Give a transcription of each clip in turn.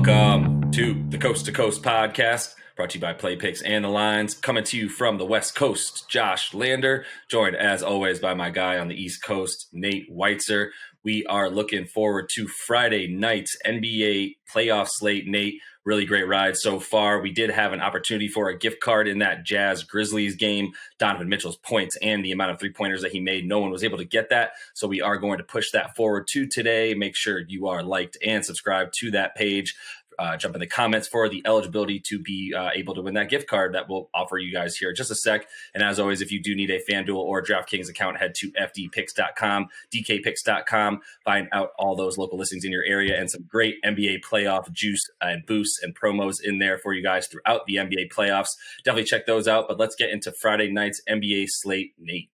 Welcome to the Coast to Coast podcast, brought to you by Play Picks and the Lines. Coming to you from the West Coast, Josh Lander, joined as always by my guy on the East Coast, Nate Weitzer. We are looking forward to Friday night's NBA playoff slate. Nate, really great ride so far. We did have an opportunity for a gift card in that Jazz Grizzlies game. Donovan Mitchell's points and the amount of three-pointers that he made, no one was able to get that. So we are going to push that forward to today. Make sure you are liked and subscribed to that page. Jump in the comments for the eligibility to be able to win that gift card that we'll offer you guys here in just a sec. And as always, if you do need a FanDuel or DraftKings account, head to fdpicks.com, dkpicks.com. Find out all those local listings in your area and some great NBA playoff juice and boosts and promos in there for you guys throughout the NBA playoffs. Definitely check those out. But let's get into Friday night's NBA slate. Nate.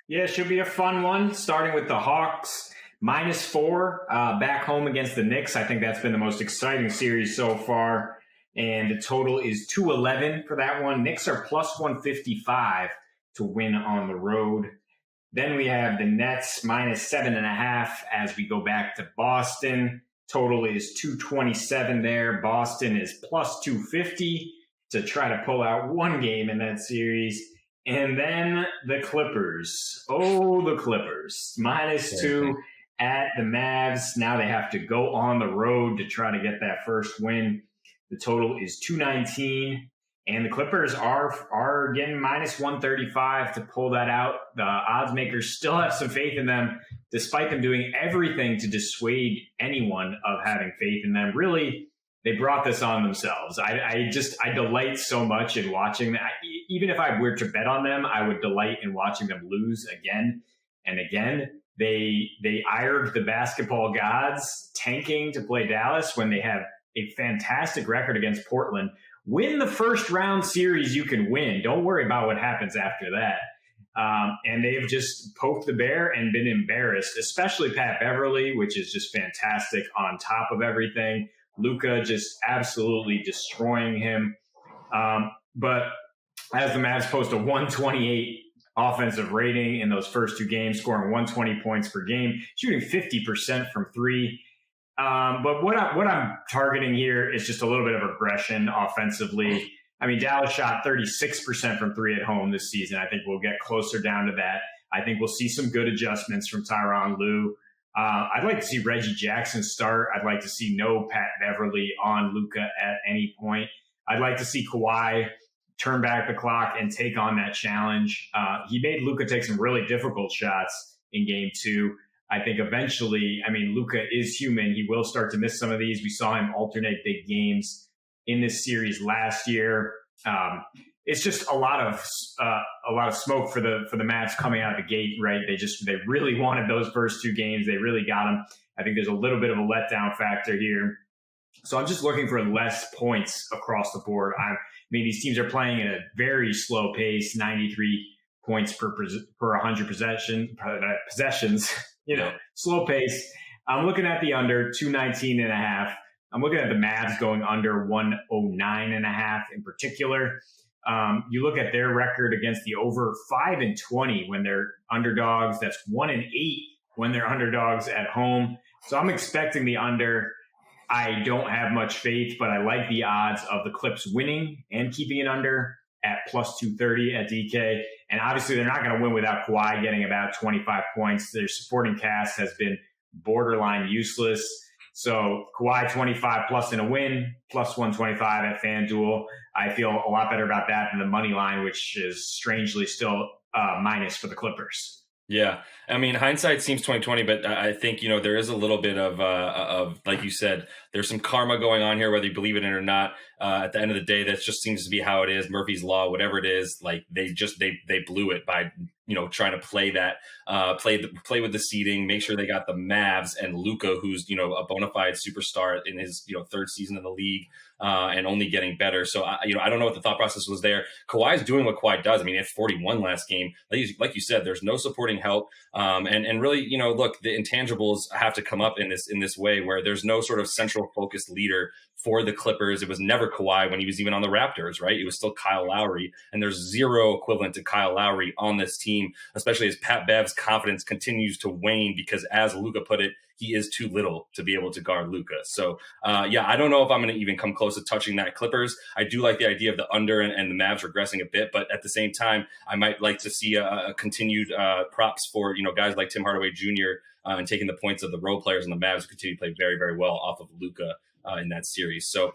Yeah, it should be a fun one, starting with the Hawks. -4 back home against the Knicks. I think that's been the most exciting series so far. And the total is 211 for that one. Knicks are +155 to win on the road. Then we have the Nets -7.5 as we go back to Boston. Total is 227 there. Boston is +250 to try to pull out one game in that series. And then the Clippers. Oh, the Clippers. -2. At the Mavs. Now they have to go on the road to try to get that first win. The total is 219, and the Clippers are getting -135 to pull that out. The odds makers still have some faith in them, despite them doing everything to dissuade anyone of having faith in them. Really, they brought this on themselves. I delight so much in watching that. Even if I were to bet on them, I would delight in watching them lose again and again. They ironed the basketball gods, tanking to play Dallas when they have a fantastic record against Portland. Win the first round series you can win. Don't worry about what happens after that. And they've just poked the bear and been embarrassed, especially Pat Beverly, which is just fantastic on top of everything. Luka just absolutely destroying him. But as the Mavs post a 128 offensive rating in those first two games, scoring 120 points per game, shooting 50% from three. But what I'm targeting here is just a little bit of aggression offensively. I mean, Dallas shot 36% from three at home this season. I think we'll get closer down to that. I think we'll see some good adjustments from Tyronn Lue. I'd like to see Reggie Jackson start. I'd like to see no Pat Beverly on Luka at any point. I'd like to see Kawhi turn back the clock and take on that challenge. He made Luka take some really difficult shots in game two. I think eventually, Luka is human. He will start to miss some of these. We saw him alternate big games in this series last year. It's just a lot of smoke for the Mavs coming out of the gate, right? They really wanted those first two games. They really got them. I think there's a little bit of a letdown factor here. So I'm just looking for less points across the board. These teams are playing at a very slow pace, 93 points per 100 possessions, slow pace. I'm looking at the under 219.5. I'm looking at the Mavs going under 109.5 in particular. You look at their record against the over 5-20 when they're underdogs. That's 1-8 when they're underdogs at home. So I'm expecting the under. I don't have much faith, but I like the odds of the Clips winning and keeping it under at +230 at DK. And obviously, they're not going to win without Kawhi getting about 25 points. Their supporting cast has been borderline useless. So Kawhi 25 plus in a win, +125 at FanDuel. I feel a lot better about that than the money line, which is strangely still minus for the Clippers. Yeah. Hindsight seems 2020, but I think, there is a little bit of like you said, there's some karma going on here, whether you believe it in or not. At the end of the day, that just seems to be how it is. Murphy's Law, whatever it is, like they blew it by, trying to play that, play with the seeding, make sure they got the Mavs and Luka, who's, a bona fide superstar in his, third season in the league, and only getting better. So, I don't know what the thought process was there. Kawhi's doing what Kawhi does. He had 41 last game. Like you said, there's no supporting help. And really, look, the intangibles have to come up in this way where there's no sort of central focused leader for the Clippers. It was never Kawhi when he was even on the Raptors, right? It was still Kyle Lowry, and there's zero equivalent to Kyle Lowry on this team, especially as Pat Bev's confidence continues to wane because, as Luka put it, he is too little to be able to guard Luka. So, I don't know if I'm going to even come close to touching that Clippers. I do like the idea of the under and the Mavs regressing a bit, but at the same time, I might like to see a continued props for guys like Tim Hardaway Jr. And taking the points of the role players, and the Mavs continue to play very, very well off of Luka in that series. So,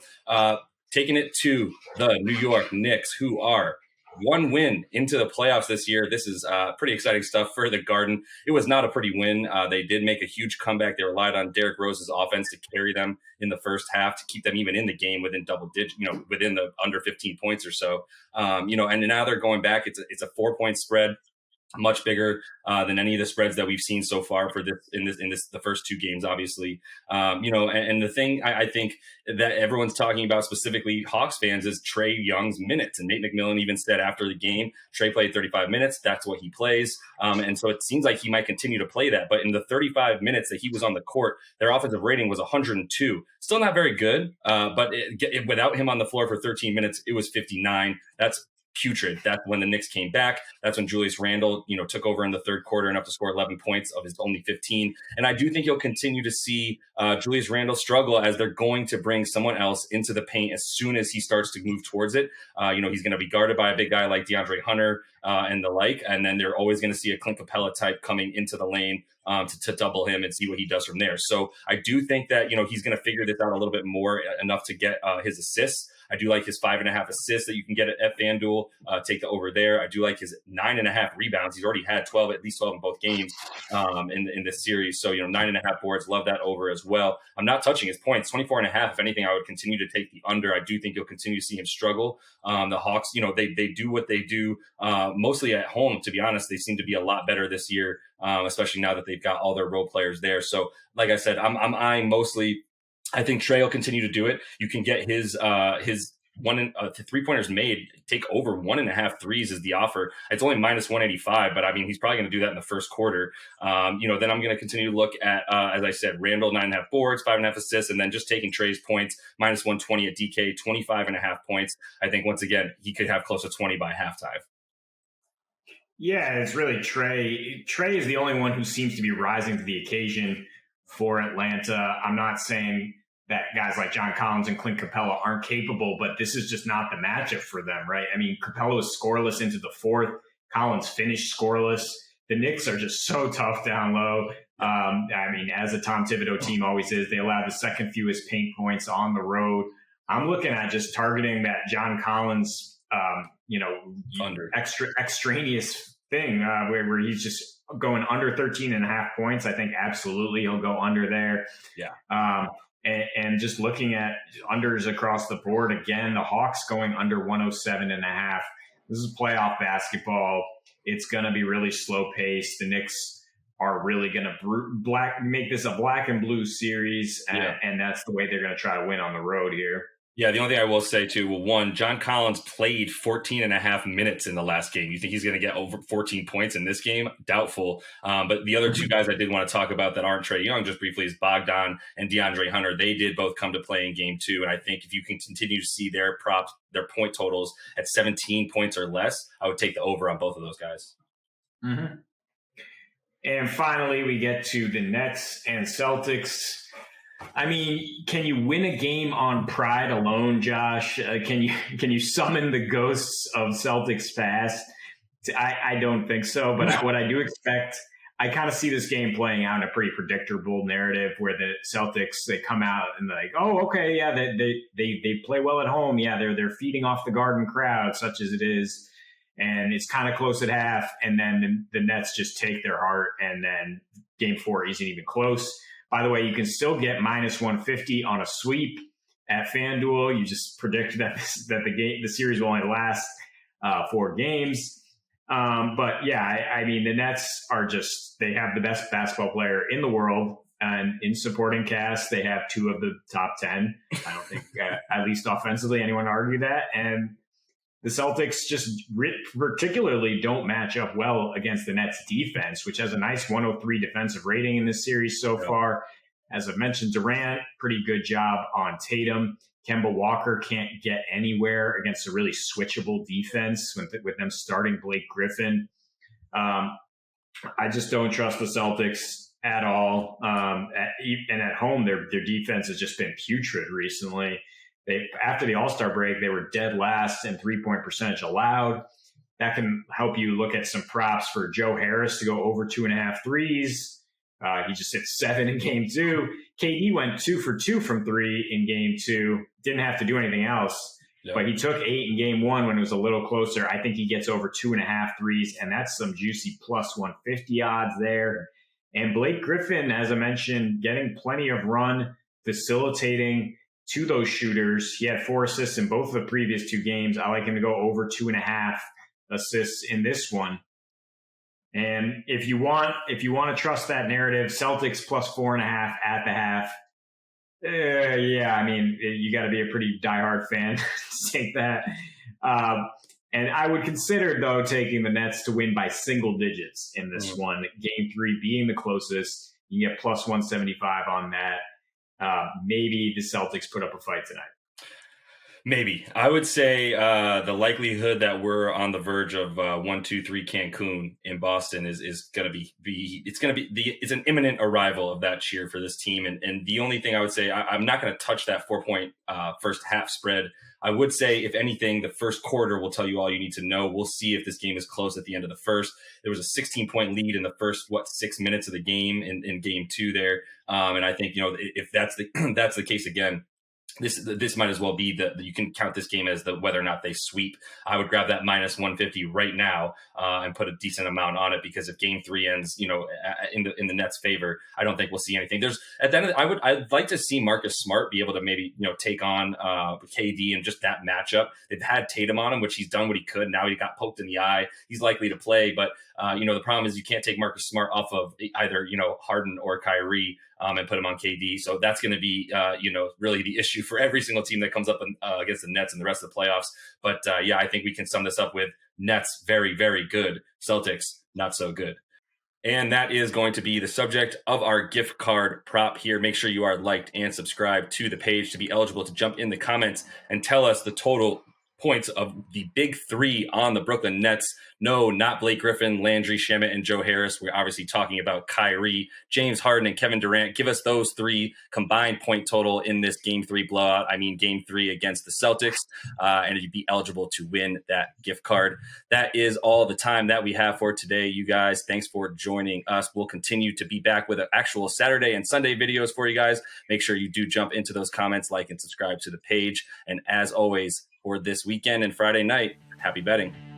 taking it to the New York Knicks, who are one win into the playoffs this year. This is pretty exciting stuff for the Garden. It was not a pretty win. They did make a huge comeback. They relied on Derrick Rose's offense to carry them in the first half to keep them even in the game within double digit, within the under 15 points or so. And now they're going back. It's a 4-point spread. Much bigger than any of the spreads that we've seen so far for the first two games, obviously. And the thing I think that everyone's talking about, specifically Hawks fans, is Trae Young's minutes. And Nate McMillan even said after the game, Trae played 35 minutes. That's what he plays. And so it seems like he might continue to play that. But in the 35 minutes that he was on the court, their offensive rating was 102. Still not very good. But without him on the floor for 13 minutes, it was 59. That's putrid. That's when the Knicks came back. That's when Julius Randle, took over in the third quarter enough to score 11 points of his only 15. And I do think you'll continue to see Julius Randle struggle as they're going to bring someone else into the paint as soon as he starts to move towards it. He's going to be guarded by a big guy like DeAndre Hunter and the like. And then they're always going to see a Clint Capella type coming into the lane to double him and see what he does from there. So I do think that, he's going to figure this out a little bit more enough to get his assists. I do like his 5.5 assists that you can get at FanDuel. Take the over there. I do like his 9.5 rebounds. He's already had at least 12 in both games in this series. So, 9.5 boards. Love that over as well. I'm not touching his points. 24.5. If anything, I would continue to take the under. I do think you'll continue to see him struggle. The Hawks, they do what they do mostly at home. To be honest, they seem to be a lot better this year, especially now that they've got all their role players there. So, like I said, I'm eyeing mostly. I think Trae will continue to do it. You can get his three-pointers made. Take over 1.5 threes is the offer. It's only minus 185, but I mean, he's probably going to do that in the first quarter. Then I'm going to continue to look at, as I said, Randall, 9.5 boards, 5.5 assists, and then just taking Trae's points, minus 120 at DK, 25.5 points. I think, once again, he could have close to 20 by halftime. Yeah, it's really Trae. Trae is the only one who seems to be rising to the occasion for Atlanta. I'm not saying that guys like John Collins and Clint Capella aren't capable, but this is just not the matchup for them, right? I mean, Capella was scoreless into the fourth. Collins finished scoreless. The Knicks are just so tough down low. As a Tom Thibodeau team always is, they allow the second fewest paint points on the road. I'm looking at just targeting that John Collins, extraneous thing where he's just going under 13.5 points. I think absolutely he'll go under there. Yeah. And just looking at unders across the board, again, the Hawks going under 107.5. This is playoff basketball. It's going to be really slow paced. The Knicks are really going to make this a black and blue series, and that's the way they're going to try to win on the road here. Yeah, the only thing I will say, too, one, John Collins played 14.5 minutes in the last game. You think he's going to get over 14 points in this game? Doubtful. But the other two guys I did want to talk about that aren't Trae Young, just briefly, is Bogdan and DeAndre Hunter. They did both come to play in game 2, and I think if you can continue to see their point totals at 17 points or less, I would take the over on both of those guys. Mm-hmm. And finally, we get to the Nets and Celtics. I mean, can you win a game on pride alone, Josh? Can you summon the ghosts of Celtics past? I don't think so, but what I do expect, I kind of see this game playing out in a pretty predictable narrative where the Celtics, they come out and they're like, oh, okay, yeah, they play well at home. Yeah, they're feeding off the Garden crowd, such as it is. And it's kind of close at half, and then the Nets just take their heart, and then game 4 isn't even close. By the way, you can still get minus 150 on a sweep at FanDuel. You just predict that the series will only last 4 games. But yeah, the Nets are they have the best basketball player in the world, and in supporting cast, they have 2 of the top 10. I don't think, at least offensively, anyone argue that. And the Celtics just particularly don't match up well against the Nets defense, which has a nice 103 defensive rating in this series so far. As I mentioned, Durant, pretty good job on Tatum. Kemba Walker can't get anywhere against a really switchable defense with them starting Blake Griffin. I just don't trust the Celtics at all. And at home, their defense has just been putrid recently. After the All-Star break, they were dead last in three-point percentage allowed. That can help you look at some props for Joe Harris to go over 2.5 threes. He just hit 7 in game 2. KD went 2 for 2 from 3 in game 2. Didn't have to do anything else. Yep. But he took 8 in game 1 when it was a little closer. I think he gets over 2.5 threes, and that's some juicy plus 150 odds there. And Blake Griffin, as I mentioned, getting plenty of run, facilitating to those shooters. He had 4 assists in both of the previous 2 games. I like him to go over 2.5 assists in this one. And if you want to trust that narrative, Celtics plus 4.5 at the half. Yeah, I mean, you got to be a pretty diehard fan to take that. And I would consider, though, taking the Nets to win by single digits in this one. Game 3 being the closest. You can get plus 175 on that. Maybe the Celtics put up a fight tonight. Maybe. I would say the likelihood that we're on the verge of 1-2-3 Cancun in Boston is going to be it's an imminent arrival of that cheer for this team. And the only thing I would say, I'm not going to touch that 4-point first half spread. I would say, if anything, the first quarter will tell you all you need to know. We'll see if this game is close at the end of the first. There was a 16-point lead in the first 6 minutes of the game in game 2 there. And I think, if that's the case again, this might as well be you can count this game as whether or not they sweep. I would grab that minus 150 right now and put a decent amount on it, because if game 3 ends, in the Nets' favor, I don't think we'll see anything. I'd like to see Marcus Smart be able to maybe take on KD and just that matchup. They've had Tatum on him, which he's done what he could. Now he got poked in the eye. He's likely to play, but the problem is you can't take Marcus Smart off of either Harden or Kyrie and put him on KD. So that's going to be really the issue for every single team that comes up against the Nets in the rest of the playoffs. But I think we can sum this up with Nets very, very good, Celtics not so good. And that is going to be the subject of our gift card prop here. Make sure you are liked and subscribed to the page to be eligible to jump in the comments and tell us the total points of the big 3 on the Brooklyn Nets. No, not Blake Griffin, Landry Shamet, and Joe Harris. We're obviously talking about Kyrie, James Harden, and Kevin Durant. Give us those 3 combined point total in this game 3 blowout. I mean, game 3 against the Celtics, and you'd be eligible to win that gift card. That is all the time that we have for today, you guys. Thanks for joining us. We'll continue to be back with actual Saturday and Sunday videos for you guys. Make sure you do jump into those comments, like and subscribe to the page. And as always, for this weekend and Friday night, happy betting.